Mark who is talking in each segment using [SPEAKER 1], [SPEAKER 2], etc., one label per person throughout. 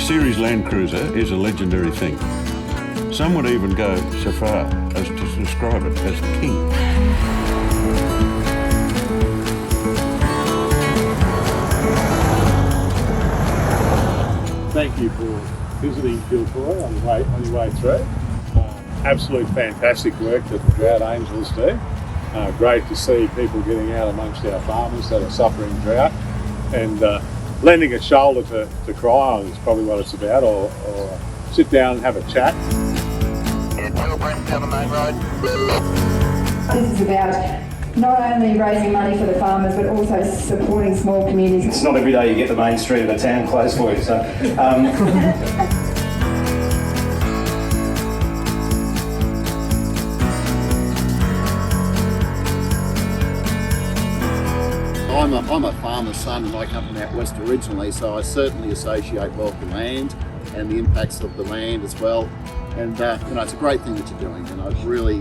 [SPEAKER 1] Series Land Cruiser is a legendary thing. Some would even go so far as to describe it as king.
[SPEAKER 2] Thank you for visiting Kilcoy on your way through. Absolute fantastic work that the Drought Angels do. Great to see people getting out amongst our farmers that are suffering drought and lending a shoulder to cry on is probably what it's about, or sit down and have a chat.
[SPEAKER 3] This is about not only raising money for the farmers but also supporting small communities.
[SPEAKER 4] It's not every day you get the main street of the town closed for you, so.
[SPEAKER 5] I'm a farmer's son and I come from out west originally, so I certainly associate well with the land and the impacts of the land as well. And it's a great thing that you're doing, and I really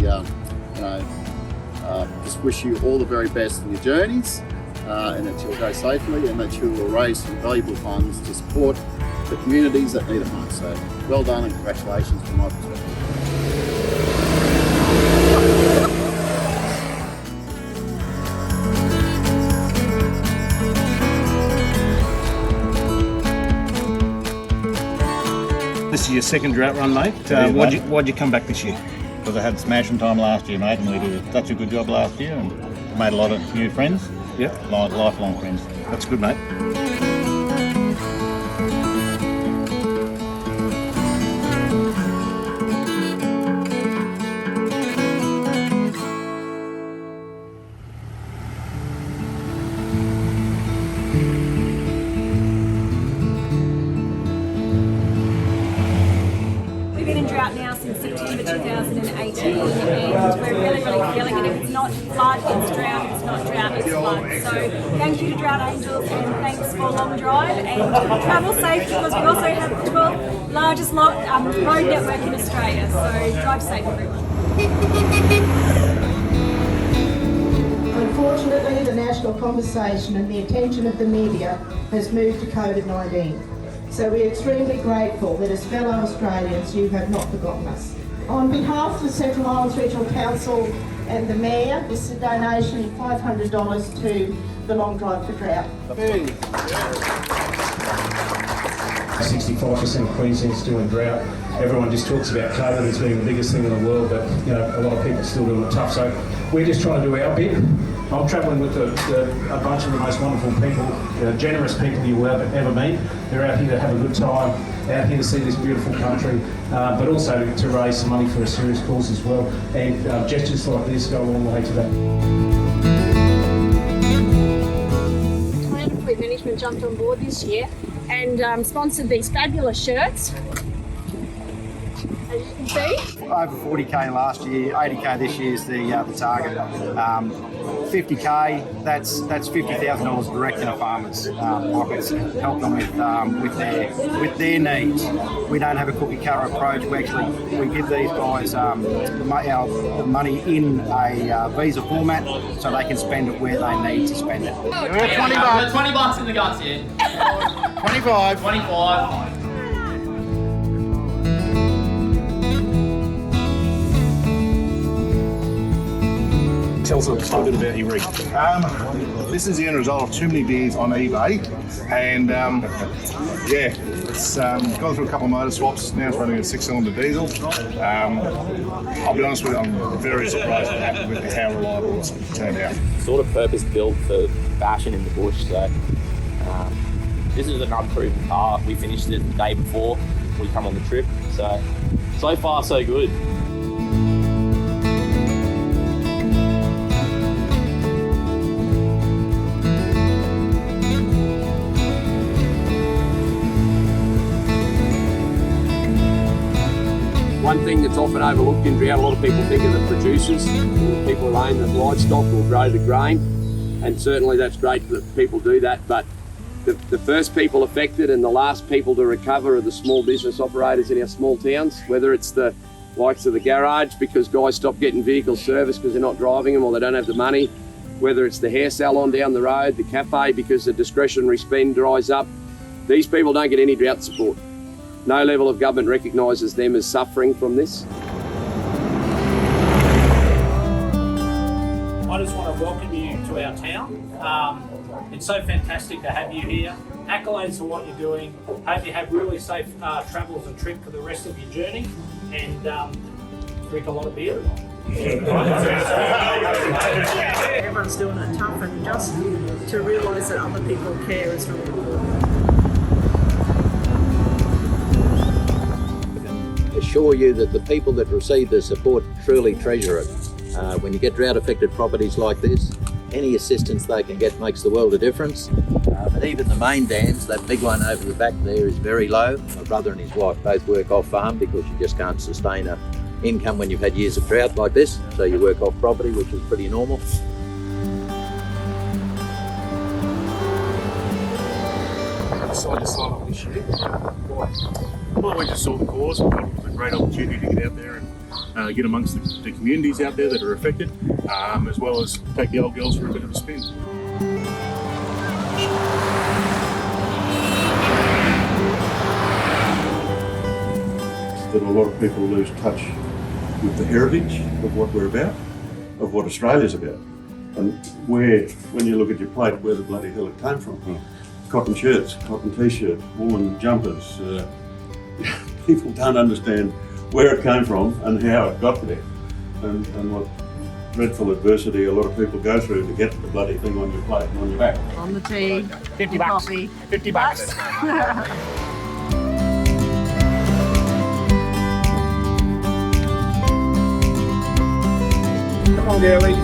[SPEAKER 5] just wish you all the very best in your journeys, and that you'll go safely and that you will raise some valuable funds to support the communities that need it most. So well done and congratulations from my perspective.
[SPEAKER 6] This is your second drought run, mate. Why'd you come back this year?
[SPEAKER 7] Because I had smashing time last year, mate, and we did such a good job last year and made a lot of new friends.
[SPEAKER 6] Yep.
[SPEAKER 7] Lifelong friends.
[SPEAKER 6] That's good, mate.
[SPEAKER 8] We've been in drought now since September 2018 and we're really feeling it. If it's not flood, it's drought. If it's not drought, it's flood. So thank you to Drought Angels and thanks for Long Drive, and travel safe because we also have the 12th largest road network in Australia. So drive safe, everyone.
[SPEAKER 9] Unfortunately, the national conversation and the attention of the media has moved to COVID-19. So we're extremely grateful that as fellow Australians you have not forgotten us. On behalf of the Central Islands Regional Council and the Mayor, this is a donation of $500 to the Long Drive For Drought.
[SPEAKER 4] 65% of Queensland still in drought. Everyone just talks about COVID as being the biggest thing in the world, but a lot of people are still doing it tough. So we're just trying to do our bit. I'm travelling with a bunch of the most wonderful people, generous people you will ever meet. They're out here to have a good time, out here to see this beautiful country, but also to raise some money for a serious cause as well. And gestures like this go a long way to that.
[SPEAKER 10] Fleet Management jumped on board this year and sponsored these fabulous shirts. As you can see.
[SPEAKER 11] Over 40k last year, 80k this year is the target. 50k, that's $50,000 direct to the farmers' pockets, help them with their needs. We don't have a cookie cutter approach. We give these guys the money in a visa format so they can spend it where they need to spend it.
[SPEAKER 12] $20 in the guts here.
[SPEAKER 11] 25.
[SPEAKER 6] Tell us a little bit about your rig.
[SPEAKER 13] This is the end result of too many beers on eBay, and it's gone through a couple of motor swaps. Now it's running a 6-cylinder diesel. I'll be honest with you, I'm very surprised with how reliable it's turned out.
[SPEAKER 12] Sort of purpose built for fashion in the bush, so this is an unproven car. We finished it the day before we come on the trip, so far so good.
[SPEAKER 14] One thing that's often overlooked in drought, a lot of people think of the producers, people who own the livestock will grow the grain, and certainly that's great that people do that, but the first people affected and the last people to recover are the small business operators in our small towns, whether it's the likes of the garage because guys stop getting vehicles serviced because they're not driving them or they don't have the money, whether it's the hair salon down the road, the cafe because the discretionary spend dries up. These people don't get any drought support. no level of government recognises them as suffering from this.
[SPEAKER 15] I just want to welcome you to our town. It's so fantastic to have you here. Accolades for what you're doing. Hope you have really safe travels and trip for the rest of your journey, and drink a lot of beer.
[SPEAKER 16] Everyone's doing it tough, and just to realise that other people care is really important.
[SPEAKER 17] Assure you that the people that receive the support truly treasure it. When you get drought affected properties like this, any assistance they can get makes the world a difference. But even the main dams, that big one over the back there is very low. My brother and his wife both work off farm because you just can't sustain an income when you've had years of drought like this. So you work off property, which is pretty normal.
[SPEAKER 13] Decided to sign up this year. Well, we just saw the cause and thought it was a great opportunity to get out there and get amongst the communities out there that are affected, as well as take the old girls for a bit of a spin.
[SPEAKER 1] That a lot of people lose touch with the heritage of what we're about, of what Australia's about, and when you look at your plate, where the bloody hell it came from. Cotton shirts, cotton t-shirts, woolen jumpers. People don't understand where it came from and how it got there, and what dreadful adversity a lot of people go through to get the bloody thing on your plate and on your back.
[SPEAKER 16] On the tea,
[SPEAKER 6] 50 bucks.
[SPEAKER 16] coffee.
[SPEAKER 6] 50 bucks.
[SPEAKER 16] Come
[SPEAKER 18] on, girlies.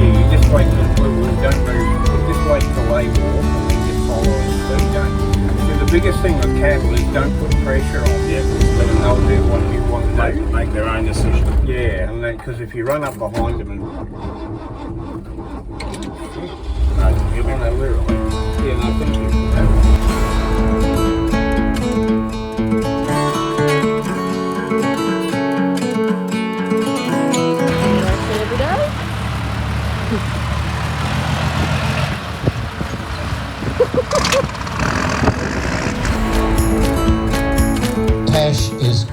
[SPEAKER 18] You just wait till the blue one, don't move. Just wait till they walk and then just follow it. So you don't. The biggest thing with cattle is don't put pressure on them. Let them know do what you want to do.
[SPEAKER 6] Make their own decision.
[SPEAKER 18] Yeah, and then because if you run up behind them and you'll be no, we're right. Yeah, no, thank you.
[SPEAKER 16] every day.
[SPEAKER 19] Tash is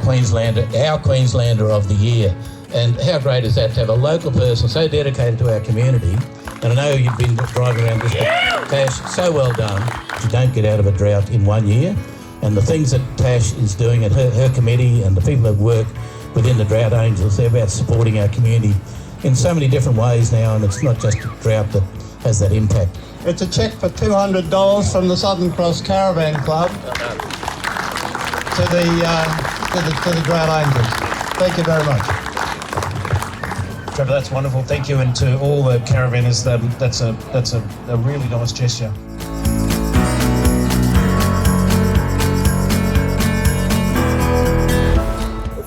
[SPEAKER 19] our Queenslander of the year, and how great is that to have a local person so dedicated to our community. And I know you've been driving around this, Tash, so well done. You don't get out of a drought in 1 year, and the things that Tash is doing and her committee and the people that work within the Drought Angels, they're about supporting our community in so many different ways now, and it's not just drought that has that impact.
[SPEAKER 20] It's a cheque for $200 from the Southern Cross Caravan Club to the Drought Angels. Thank you very much.
[SPEAKER 4] Trevor, that's wonderful. Thank you, and to all the caravanners, that's a really nice gesture.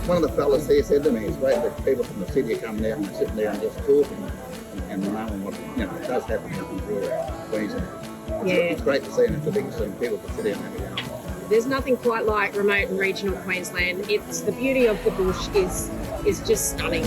[SPEAKER 5] One of the fellas here said to me, it's great that people from the city are coming out and sitting there and just talking and knowing what it does happen in rural Queensland.
[SPEAKER 10] Yeah.
[SPEAKER 5] It's great to see, and it's the biggest thing people can sit down and have a go.
[SPEAKER 10] There's nothing quite like remote and regional Queensland. It's the beauty of the bush is just stunning.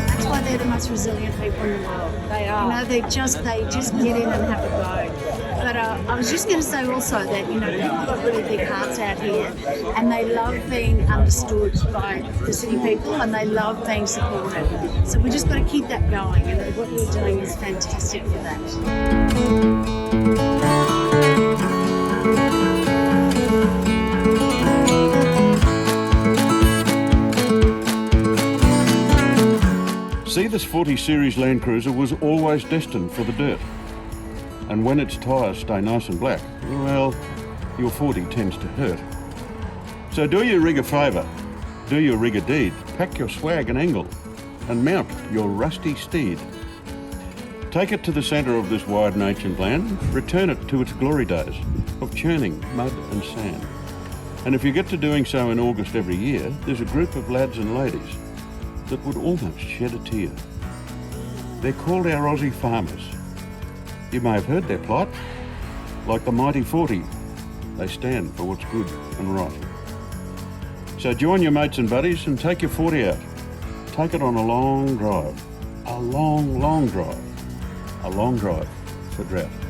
[SPEAKER 21] That's why they're the most resilient people in the world.
[SPEAKER 10] They are.
[SPEAKER 21] You know, they just get in and have a go. But I was just going to say also that, you know, people have got really big hearts out here, and they love being understood by the city people, and they love being supported. So we just got to keep that going, and what you're doing is fantastic for that.
[SPEAKER 1] See, this 40 Series Land Cruiser was always destined for the dirt. And when its tyres stay nice and black, well, your 40 tends to hurt. So do your rig a favour, do your rig a deed, pack your swag and angle, and mount your rusty steed. Take it to the centre of this wide and ancient land, return it to its glory days of churning mud and sand. And if you get to doing so in August every year, there's a group of lads and ladies that would almost shed a tear. They're called our Aussie farmers. You may have heard their plight. Like the mighty 40, they stand for what's good and right. So join your mates and buddies and take your 40 out. Take it on a long drive. A long, long drive. A long drive for drought.